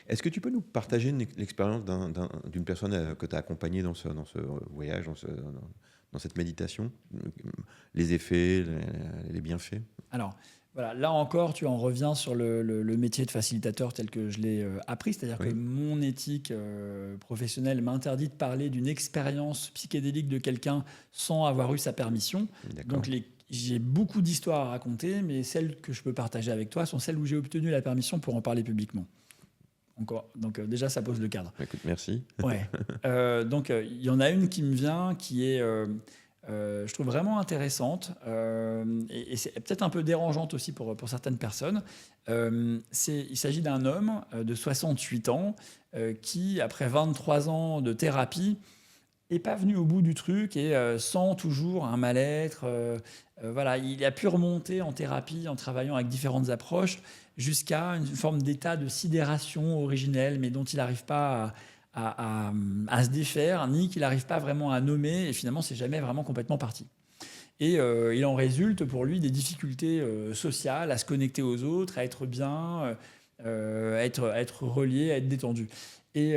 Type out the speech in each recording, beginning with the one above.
Est-ce que tu peux nous partager l'expérience d'une personne que tu as accompagnée dans ce voyage, dans cette méditation? Les effets, les bienfaits? Alors, voilà, là encore, tu en reviens sur le métier de facilitateur tel que je l'ai appris, c'est-à-dire que Oui, mon éthique professionnelle m'interdit de parler d'une expérience psychédélique de quelqu'un sans avoir eu sa permission. d'accord. Donc, j'ai beaucoup d'histoires à raconter, mais celles que je peux partager avec toi sont celles où j'ai obtenu la permission pour en parler publiquement. Encore. Donc, déjà, ça pose le cadre. Bah, écoute, merci. Ouais. Donc, il y en a une qui me vient, qui est, je trouve vraiment intéressante, et c'est peut-être un peu dérangeante aussi pour certaines personnes. Il s'agit d'un homme de 68 ans qui, après 23 ans de thérapie, est pas venu au bout du truc et sent toujours un mal-être. Voilà, il a pu remonter en thérapie en travaillant avec différentes approches jusqu'à une forme d'état de sidération originelle, mais dont il n'arrive pas à se défaire, ni qu'il n'arrive pas vraiment à nommer, et finalement, c'est jamais vraiment complètement parti. Et il en résulte pour lui des difficultés sociales, à se connecter aux autres, à être bien, à être relié, à être détendu. Et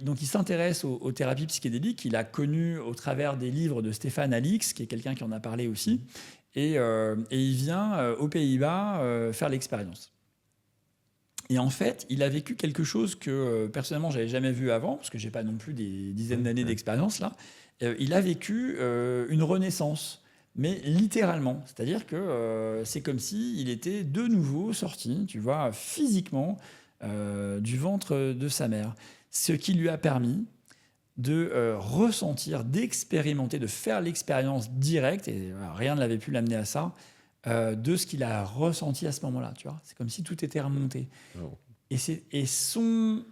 donc il s'intéresse aux thérapies psychédéliques. Il a connu au travers des livres de Stéphane Alix, qui est quelqu'un qui en a parlé aussi. Et il vient aux Pays-Bas faire l'expérience. Et en fait, il a vécu quelque chose que personnellement, j'avais jamais vu avant, parce que j'ai pas non plus des dizaines Oui, d'années oui. d'expérience là. Il a vécu une renaissance, mais littéralement. C'est-à-dire que c'est comme si il était de nouveau sorti, tu vois, physiquement du ventre de sa mère. Ce qui lui a permis de ressentir, d'expérimenter, de faire l'expérience directe, et rien ne l'avait pu l'amener à ça, de ce qu'il a ressenti à ce moment-là. Tu vois, c'est comme si tout était remonté. Oh, Et son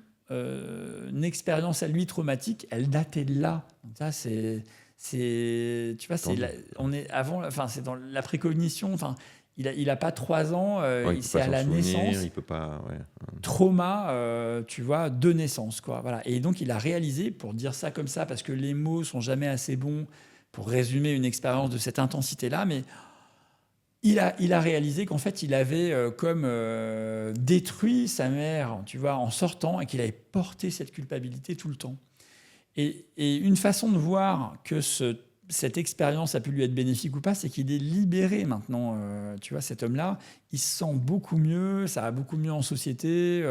expérience à lui traumatique, elle datait de là. Donc ça, tu vois, tant mieux. on est avant, enfin, c'est dans la précognition. Enfin, il a pas 3 ans, Ouais, il peut c'est pas à s'en la souvenir, naissance, il peut pas. Ouais. trauma, tu vois, de naissance, quoi. Voilà. Et donc, il a réalisé, pour dire ça comme ça, parce que les mots sont jamais assez bons pour résumer une expérience de cette intensité-là, mais il a réalisé qu'en fait, il avait comme détruit sa mère, tu vois, en sortant, et qu'il avait porté cette culpabilité tout le temps. Et une façon de voir que cette expérience a pu lui être bénéfique ou pas, c'est qu'il est libéré maintenant. Tu vois, cet homme-là, il se sent beaucoup mieux, ça va beaucoup mieux en société.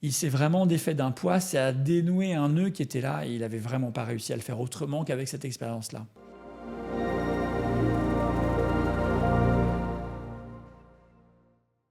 Il s'est vraiment défait d'un poids, c'est à dénouer un nœud qui était là, et il n'avait vraiment pas réussi à le faire autrement qu'avec cette expérience-là.